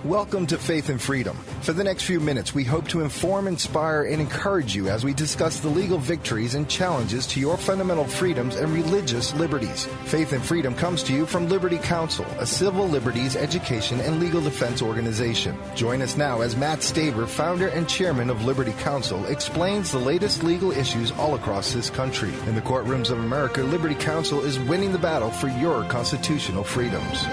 Welcome to Faith and Freedom. For the next few minutes, we hope to inform, inspire, and encourage you as we discuss the legal victories and challenges to your fundamental freedoms and religious liberties. Faith and Freedom comes to you from Liberty Counsel, a civil liberties, education, and legal defense organization. Join us now as Matt Staver, founder and chairman of Liberty Counsel, explains the latest legal issues all across this country. In the courtrooms of America, Liberty Counsel is winning the battle for your constitutional freedoms.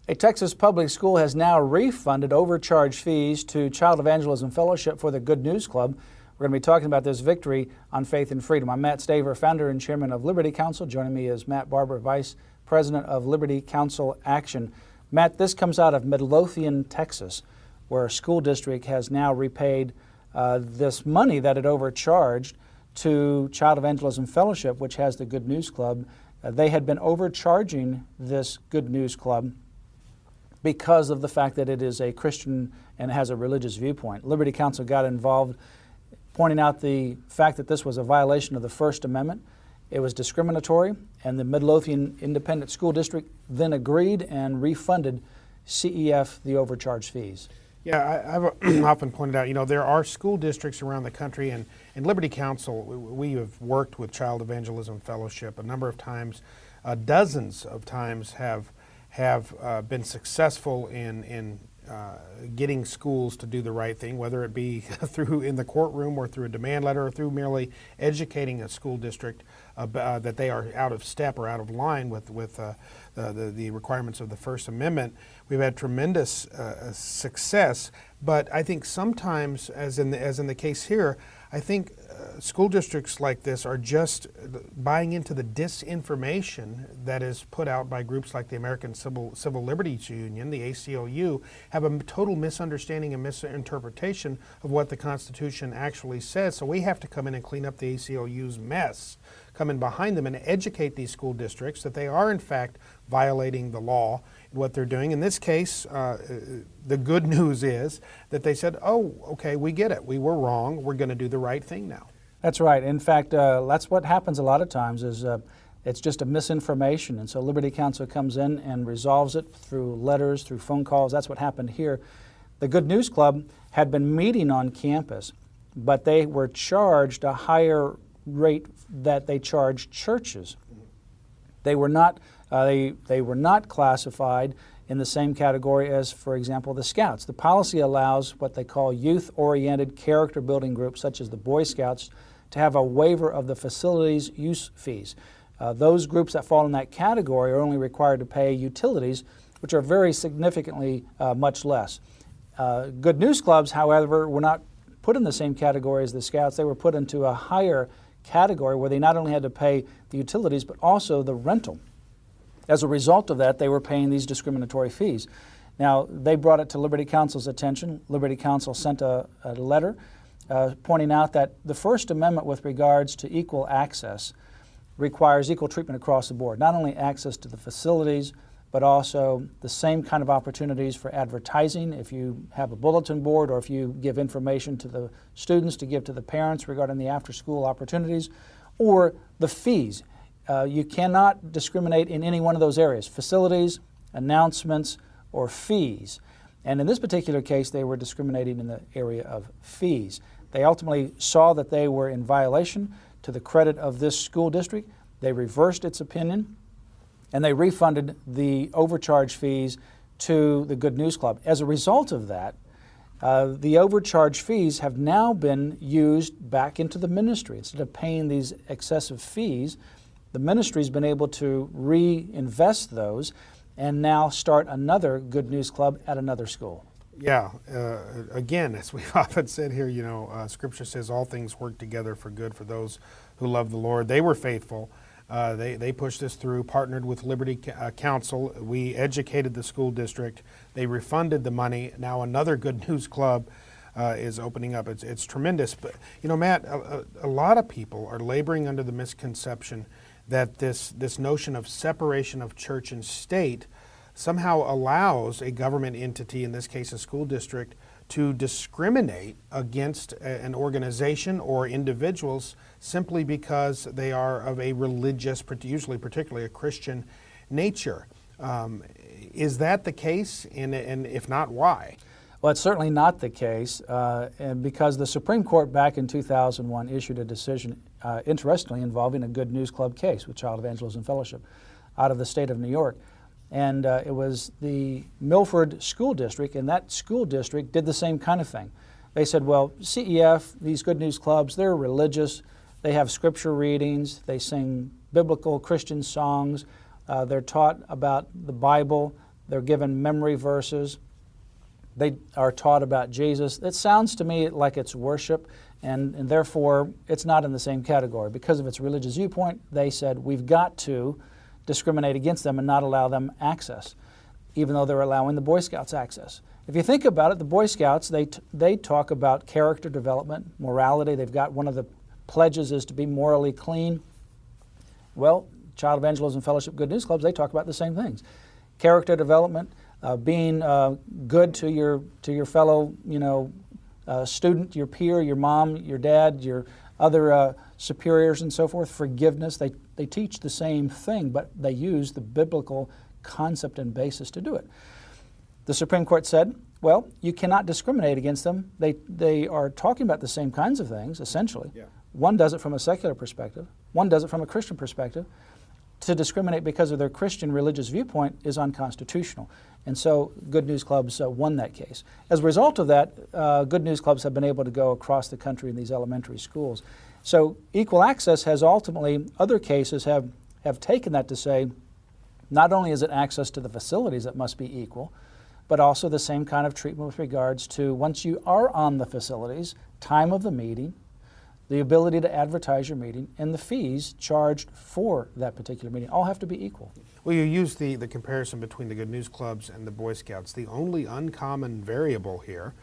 A Texas public school has now refunded overcharged fees to Child Evangelism Fellowship for the Good News Club. We're going to be talking about this victory on Faith and Freedom. I'm Matt Staver, founder and chairman of Liberty Counsel. Joining me is Matt Barber, vice president of Liberty Counsel Action. Matt, this comes out of Midlothian, Texas, where a school district has now repaid this money that it overcharged to Child Evangelism Fellowship, which has the Good News Club. They had been overcharging this Good News Club because of the fact that it is a Christian and has a religious viewpoint. Liberty Counsel got involved, pointing out the fact that this was a violation of the First Amendment. It was discriminatory, and the Midlothian Independent School District then agreed and refunded CEF the overcharged fees. Yeah, I've often pointed out, there are school districts around the country, and in Liberty Counsel, we have worked with Child Evangelism Fellowship a number of times, dozens of times have been successful in getting schools to do the right thing, whether it be through in the courtroom or through a demand letter or through merely educating a school district that they are out of step or out of line with the requirements of the First Amendment. We've had tremendous success, but I think sometimes, as in the case here, I think school districts like this are just buying into the disinformation that is put out by groups like the American Civil Liberties Union, the ACLU, have a total misunderstanding and misinterpretation of what the Constitution actually says. So we have to come in and clean up the ACLU's mess, come in behind them and educate these school districts that they are in fact violating the law in what they're doing. In this case, the good news is that they said, oh, okay, we get it. We were wrong. We're going to do the right thing now. That's right. In fact, that's what happens a lot of times is it's just a misinformation. And so Liberty Counsel comes in and resolves it through letters, through phone calls. That's what happened here. The Good News Club had been meeting on campus, but they were charged a higher rate that they charged churches. They were not they were not classified in the same category as, for example, the Scouts. The policy allows what they call youth-oriented character-building groups, such as the Boy Scouts, to have a waiver of the facilities use fees. Those groups that fall in that category are only required to pay utilities, which are very significantly much less. Good News Clubs, however, were not put in the same category as the Scouts. They were put into a higher category where they not only had to pay the utilities, but also the rental. As a result of that, they were paying these discriminatory fees. Now, they brought it to Liberty Counsel's attention. Liberty Counsel sent a letter pointing out that the First Amendment with regards to equal access requires equal treatment across the board, not only access to the facilities, but also the same kind of opportunities for advertising. If you have a bulletin board or if you give information to the students to give to the parents regarding the after-school opportunities, or the fees. You cannot discriminate in any one of those areas, facilities, announcements, or fees. And in this particular case, they were discriminating in the area of fees. They ultimately saw that they were in violation. To the credit of this school district, they reversed its opinion, and they refunded the overcharge fees to the Good News Club. As a result of that, the overcharge fees have now been used back into the ministry. Instead of paying these excessive fees, the ministry's been able to reinvest those and now start another Good News Club at another school. Yeah, again, as we've often said here, Scripture says all things work together for good for those who love the Lord. They were faithful. They pushed this through, partnered with Liberty Counsel. We educated the school district. They refunded the money. Now another Good News Club is opening up. It's tremendous. But, Matt, a lot of people are laboring under the misconception that this notion of separation of church and state somehow allows a government entity, in this case a school district, to discriminate against an organization or individuals simply because they are of a religious, usually particularly a Christian nature. Is that the case? And if not, why? Well, it's certainly not the case, and because the Supreme Court back in 2001 issued a decision, interestingly, involving a Good News Club case with Child Evangelism Fellowship out of the state of New York. And it was the Milford School District, and that school district did the same kind of thing. They said, well, CEF, these Good News Clubs, they're religious. They have scripture readings. They sing biblical Christian songs. They're taught about the Bible. They're given memory verses. They are taught about Jesus. It sounds to me like it's worship, and therefore it's not in the same category. Because of its religious viewpoint, they said we've got to discriminate against them and not allow them access, even though they're allowing the Boy Scouts access. If you think about it, the Boy Scouts, they talk about character development, morality. They've got one of the pledges is to be morally clean. Well, Child Evangelism Fellowship Good News Clubs, they talk about the same things. Character development, being good to your fellow student, your peer, your mom, your dad, your other superiors and so forth, forgiveness. They teach the same thing, but they use the biblical concept and basis to do it. The Supreme Court said, well, you cannot discriminate against them. They are talking about the same kinds of things, essentially. Yeah. One does it from a secular perspective. One does it from a Christian perspective. To discriminate because of their Christian religious viewpoint is unconstitutional. And so Good News Clubs won that case. As a result of that, Good News Clubs have been able to go across the country in these elementary schools. So equal access has ultimately, other cases have taken that to say, not only is it access to the facilities that must be equal, but also the same kind of treatment with regards to once you are on the facilities, time of the meeting, the ability to advertise your meeting, and the fees charged for that particular meeting all have to be equal. Well, you use the comparison between the Good News Clubs and the Boy Scouts. The only uncommon variable here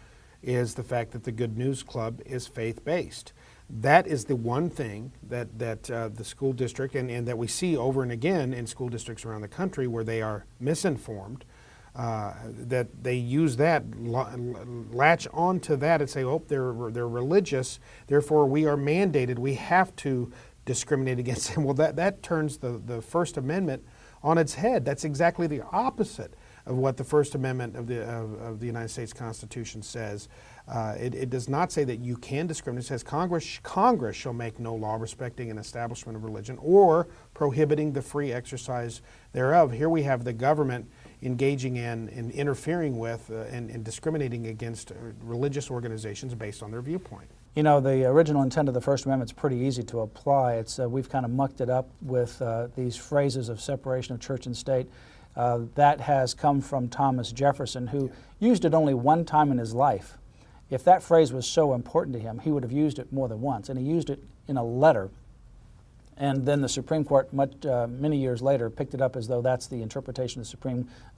is the fact that the Good News Club is faith-based. That is the one thing that the school district, and that we see over and again in school districts around the country where they are misinformed, that they use that, latch onto that and say, oh, they're religious, therefore we are mandated, we have to discriminate against them. Well, that turns the First Amendment on its head. That's exactly the opposite of what the First Amendment of the United States Constitution says. It does not say that you can discriminate. It says Congress shall make no law respecting an establishment of religion or prohibiting the free exercise thereof. Here we have the government engaging in and interfering with and discriminating against religious organizations based on their viewpoint. You know, the original intent of the First Amendment is pretty easy to apply. It's we've kind of mucked it up with these phrases of separation of church and state. That has come from Thomas Jefferson, who used it only one time in his life. If that phrase was so important to him, he would have used it more than once, and he used it in a letter. And then the Supreme Court, many years later, picked it up as though that's the interpretation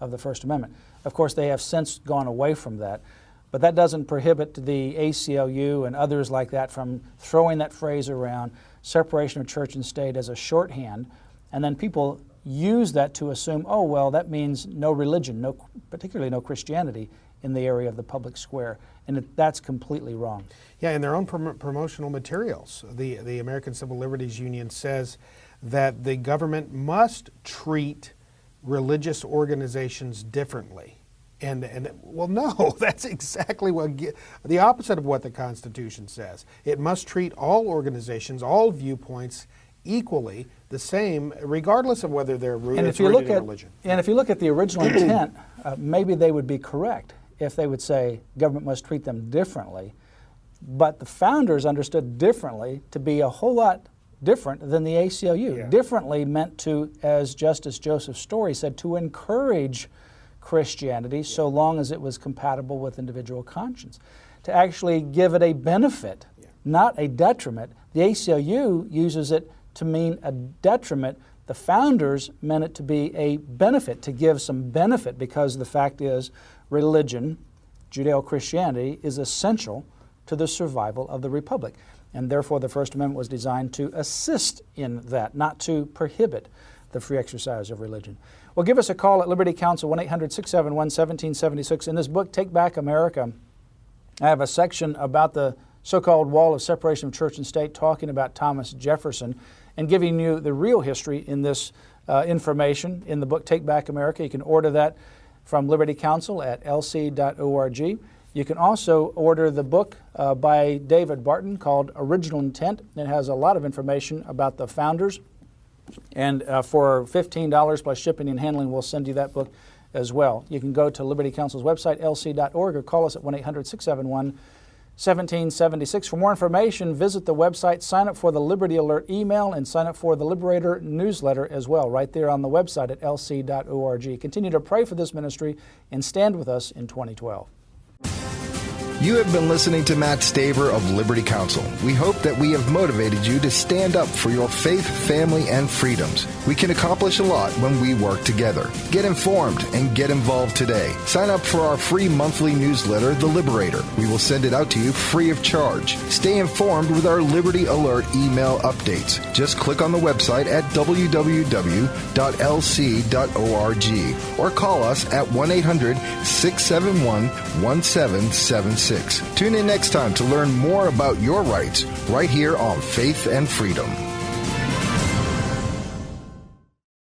of the First Amendment. Of course, they have since gone away from that. But that doesn't prohibit the ACLU and others like that from throwing that phrase around, separation of church and state, as a shorthand. And then people use that to assume, oh, well, that means no religion, particularly no Christianity in the area of the public square. And that's completely wrong. Yeah, in their own promotional materials, the American Civil Liberties Union says that the government must treat religious organizations differently. And well, no, that's exactly the opposite of what the Constitution says. It must treat all organizations, all viewpoints equally, the same, regardless of whether they're rooted in religion. And if you look at the original intent, maybe they would be correct if they would say government must treat them differently. But the founders understood differently to be a whole lot different than the ACLU. Yeah. Differently meant to, as Justice Joseph Story said, to encourage Christianity so long as it was compatible with individual conscience. To actually give it a benefit, not a detriment. The ACLU uses it to mean a detriment. The founders meant it to be a benefit, to give some benefit, because the fact is religion, Judeo-Christianity, is essential to the survival of the republic. And therefore the First Amendment was designed to assist in that, not to prohibit the free exercise of religion. Well, give us a call at Liberty Counsel, 1-800-671-1776. In this book, Take Back America, I have a section about the so-called wall of separation of church and state, talking about Thomas Jefferson and giving you the real history in this information in the book Take Back America. You can order that from Liberty Counsel at lc.org. You can also order the book by David Barton called Original Intent. It has a lot of information about the founders. And for $15 plus shipping and handling, we'll send you that book as well. You can go to Liberty Counsel's website, lc.org, or call us at 1-800-671-1776. For more information, visit the website, sign up for the Liberty Alert email, and sign up for the Liberator newsletter as well, right there on the website at lc.org. Continue to pray for this ministry and stand with us in 2012. You have been listening to Matt Staver of Liberty Counsel. We hope that we have motivated you to stand up for your faith, family, and freedoms. We can accomplish a lot when we work together. Get informed and get involved today. Sign up for our free monthly newsletter, The Liberator. We will send it out to you free of charge. Stay informed with our Liberty Alert email updates. Just click on the website at www.lc.org or call us at 1-800-671-1776. Tune in next time to learn more about your rights right here on Faith and Freedom.